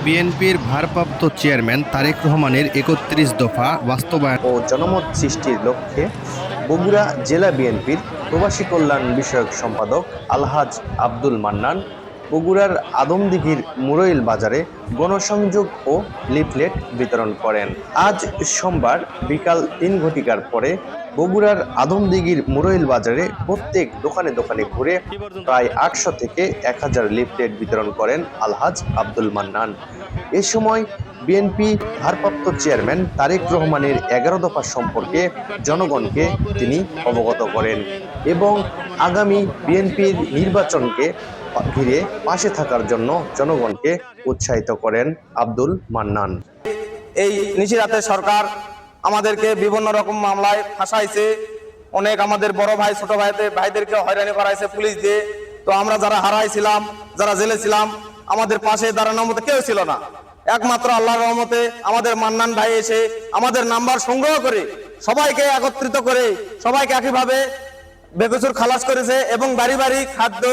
বিএনপির ভারপ্রাপ্ত চেয়ারম্যান তারেক রহমানের ৩১ দফা বাস্তবায়ন ও জনমত সৃষ্টির লক্ষ্যে বগুড়া জেলা বিএনপির প্রবাসী কল্যাণ বিষয়ক সম্পাদক আলহাজ আব্দুল মান্নান বগুড়ার আদমদিঘির মুরইল বাজারে গণসংযোগ ও লিফলেট বিতরণ করেন। আজ সোমবার বিকাল ৩ ঘটিকার পরে বগুড়ার আদমদিঘির মুরইল বাজারে প্রত্যেক দোকানে দোকানে ঘুরে প্রায় ৮০০ থেকে ১০০০ লিফলেট বিতরণ করেন আলহাজ আব্দুল মান্নান। এ সময় বিএনপি ভারপ্রাপ্ত চেয়ারম্যান তারেক রহমানের ১১ দফা সম্পর্কে জনগণকে তিনি অবগত করেন এবং আগামী বিএনপির নির্বাচনকে ঘিরে পাশে থাকার জন্য জনগণকে উৎসাহিত করেন আব্দুল মান্নান। এই নিশিরাতের সরকার আমাদেরকে বিভিন্ন রকম মামলায় ফাঁসাইছে, অনেক আমাদের বড় ভাই ছোট ভাইদেরকে হয়রানি করাইছে পুলিশ দিয়ে। তো আমরা যারা হারাইছিলাম, যারা জেলে ছিলাম, আমাদের পাশে দাঁড়ানোর মতো কেউ ছিল না। একমাত্র আল্লাহর রহমতে আমাদের মান্নান ভাই এসে আমাদের নাম্বার সংগ্রহ করে সবাইকে একত্রিত করে সবাইকে একইভাবে বেকসুর খালাস করেছে এবং বাড়ি বাড়ি খাদ্য,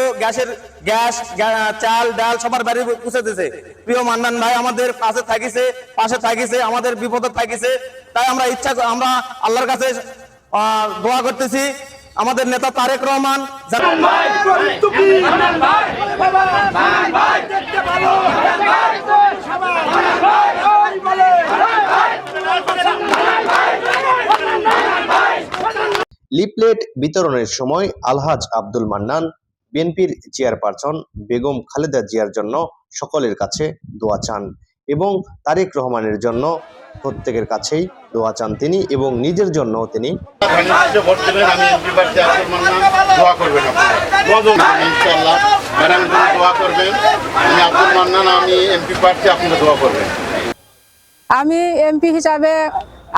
গ্যাস, চাল, ডাল সবার বাড়ি পৌঁছে দিয়েছে। প্রিয় মান্নান ভাই আমাদের পাশে থাকিছে, আমাদের বিপদে থাকিছে। তাই আমরা আমরা আল্লাহর কাছে দোয়া করতেছি আমাদের নেতা তারেক রহমান লিফলেট বিতরণের সময় আলহাজ আব্দুল মান্নান বিএনপির চেয়ারপারসন বেগম খালেদা জিয়ার জন্য সকলের কাছে দোয়া চান এবং তারেক রহমানের জন্য প্রত্যেকের কাছেই দোয়া চান তিনি এবং নিজের জন্য তিনি আমি এমপি হিসাবে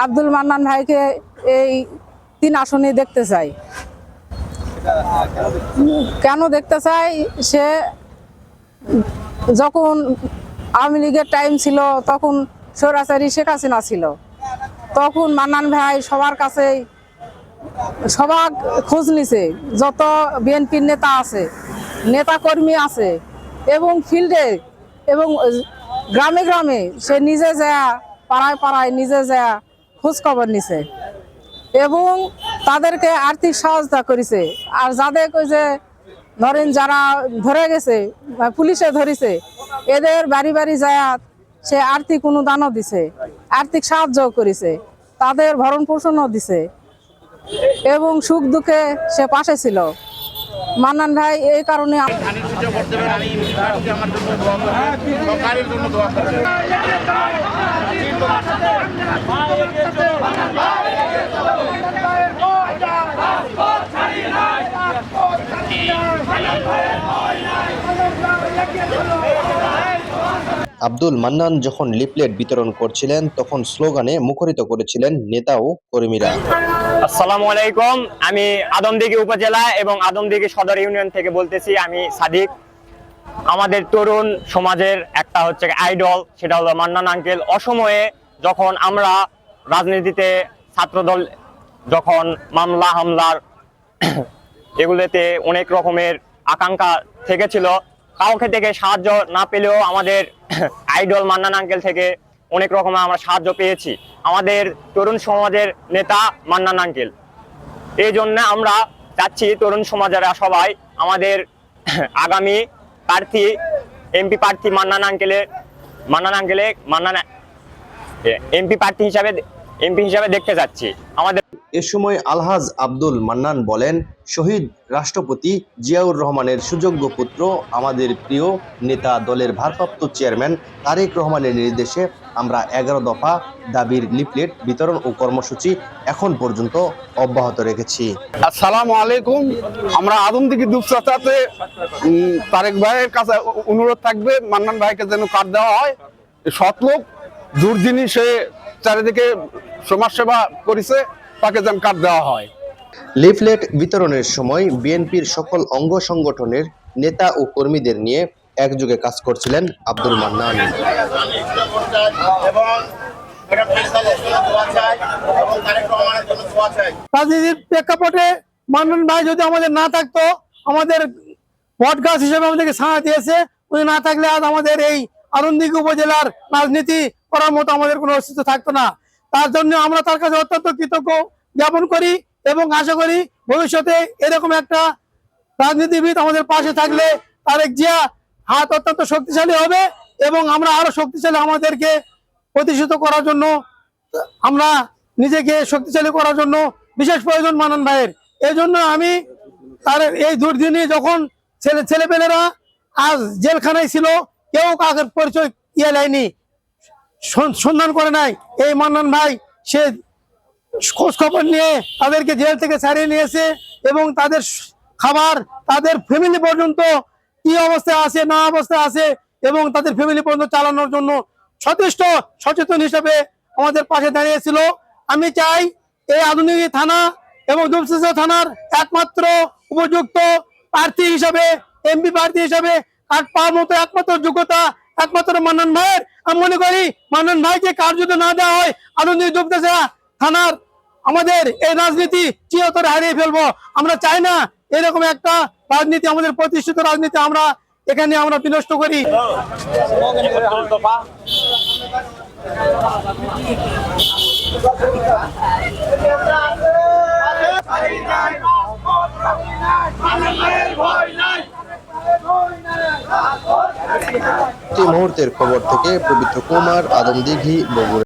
আব্দুল মান্নান ভাইকে এই ৩ আসনে দেখতে চাই। কেন দেখতে চাই? সে যখন আওয়ামী লীগের টাইম ছিল তখন স্বৈরাচারী শেখ হাসিনা ছিল, তখন মান্নান ভাই সবার কাছেই সবার খোঁজ নিছে, যত বিএনপির নেতা আছে, নেতা কর্মী আছে এবং ফিল্ডে এবং গ্রামে গ্রামে সে নিজে যায়, পাড়ায় পাড়ায় নিজে যায় খোঁজ খবর নিছে এবং তাদেরকে আর্থিক সহায়তা করেছে। আর যাদের ওই যে ধরেন যারা ধরে গেছে, পুলিশে ধরেছে, এদের বাড়ি বাড়ি যায় সে আর্থিক অনুদানও দিছে, আর্থিক সাহায্য করেছে, তাদের ভরণ পোষণও দিছে এবং সুখ দুঃখে সে পাশে ছিল। মান্নান ভাই এই কারণে আব্দুল মান্নান যখন লিফলেট বিতরণ করছিলেন তখন স্লোগানে মুখরিত করেছিলেন নেতা ও কর্মীরা। আসসালামু আলাইকুম, আমি আদমদিঘি উপজেলা এবং আদমদিঘি সদর ইউনিয়ন থেকে বলতেছি। আমি সাদিক। আমাদের তরুণ সমাজের একটা হচ্ছে আইডল, সেটা হলো মান্নান আঙ্কেল। অসময়ে যখন আমরা রাজনীতিতে ছাত্রদল যখন মামলা হামলার এগুলোতে অনেক রকমের আকাঙ্ক্ষা থেকেছিল, কাউকে থেকে সাহায্য না পেলেও আমাদের আইডল মান্নান আঙ্কেল থেকে অনেক রকমের আমরা সাহায্য পেয়েছি। আমাদের তরুণ সমাজের নেতা মান্নান আঙ্কেল। এই জন্য আমরা চাচ্ছি তরুণ সমাজেরা সবাই আমাদের আগামী প্রার্থী এমপি প্রার্থী মান্নান এমপি প্রার্থী হিসাবে দেখতে যাচ্ছি। আমাদের এ সময় আলহাজ আব্দুল মান্নান বলেন, শহীদ রাষ্ট্রপতি জিয়াউর রহমানের সুযোগ্য পুত্র আমাদের প্রিয় নেতা দলের ভারপ্রাপ্ত চেয়ারম্যান তারেক রহমানের নির্দেশে আমরা ১১ দফা দাবির লিফলেট বিতরণ ও কর্মসূচি এখন পর্যন্ত অব্যাহত রেখেছি। আসসালামু আলাইকুম। আমরা আদমদিঘি দুপচাতে তারেক ভাইয়ের কাছে অনুরোধ থাকবে মান্নান ভাইকে যেন কার্ড দেওয়া হয়। সৎ লোক, দুর্দিনী, সে চারিদিকে সমাজসেবা করেছে, তাকে যেন কার্ড দেওয়া হয়। লিফলেট বিতরণের সময় বিএনপির সকল অঙ্গ সংগঠনের নেতা ও কর্মীদের নিয়ে একযোগে কাজ করছিলেন আব্দুল মান্নান। রাজনীতির প্রেক্ষাপটে মান্নান ভাই যদি আমাদের না থাকতো, আমাদের বটগাছ হিসেবে আমাদেরকে ছায়া দিয়েছে, উনি না থাকলে আজ আমাদের এই আনন্দদিঘি উপজেলার রাজনীতি করার মতো আমাদের কোনো অস্তিত্ব থাকতো না। তার জন্য আমরা তার কাছে অত্যন্ত কৃতজ্ঞ জ্ঞাপন করি এবং আশা করি ভবিষ্যতে এরকম একটা রাজনীতিবিদ আমাদের পাশে থাকলে তারেক জিয়া হাত অত্যন্ত শক্তিশালী হবে এবং আমরা আরো শক্তিশালী আমাদেরকে প্রতিষ্ঠিত করার জন্য আমরা নিজেকে শক্তিশালী করার জন্য বিশেষ প্রয়োজন মান্নান ভাইয়ের। এই জন্য আমি তার এই দুর্দিনে যখন ছেলেপেলেরা আজ জেলখানায় ছিল, কেউ কাকের পরিচয় নেয়নি, সন্ধান করে নাই, এই মান্নান ভাই সে খোঁজ খবর নিয়ে তাদেরকে জেল থেকে ছাড়িয়ে নিয়েছে এবং তাদের খাবার, তাদের ফ্যামিলি পর্যন্ত কি অবস্থায় আছে না অবস্থায় আছে এবং তাদের ফ্যামিলি পর্যন্ত চালানোর জন্য যথেষ্ট সচেতন হিসেবে আমাদের পাশে দাঁড়িয়েছিল। আমি চাই এই আধুনিক থানা এবং দুপচাঁচা থানার একমাত্র উপযুক্ত প্রার্থী হিসাবে, এমপি প্রার্থী হিসাবে কার্ড পাওয়ার মতো একমাত্র যোগ্যতা একমাত্র মান্নান ভাইয়ের। আমি মনে করি মান্নান ভাইকে কার্ড যদি না দেওয়া হয় আধুনিক দুপচাঁচা থানার আমাদের এই রাজনীতি চিরতরে হারিয়ে ফেলবো। আমরা চাই না এরকম একটা রাজনীতি, আমাদের প্রতিষ্ঠিত রাজনীতি আমরা এখানে আমরা বিনষ্ট করি। মুহূর্তের খবর থেকে পবিত্র কুমার, আদমদিঘি, বগুড়া।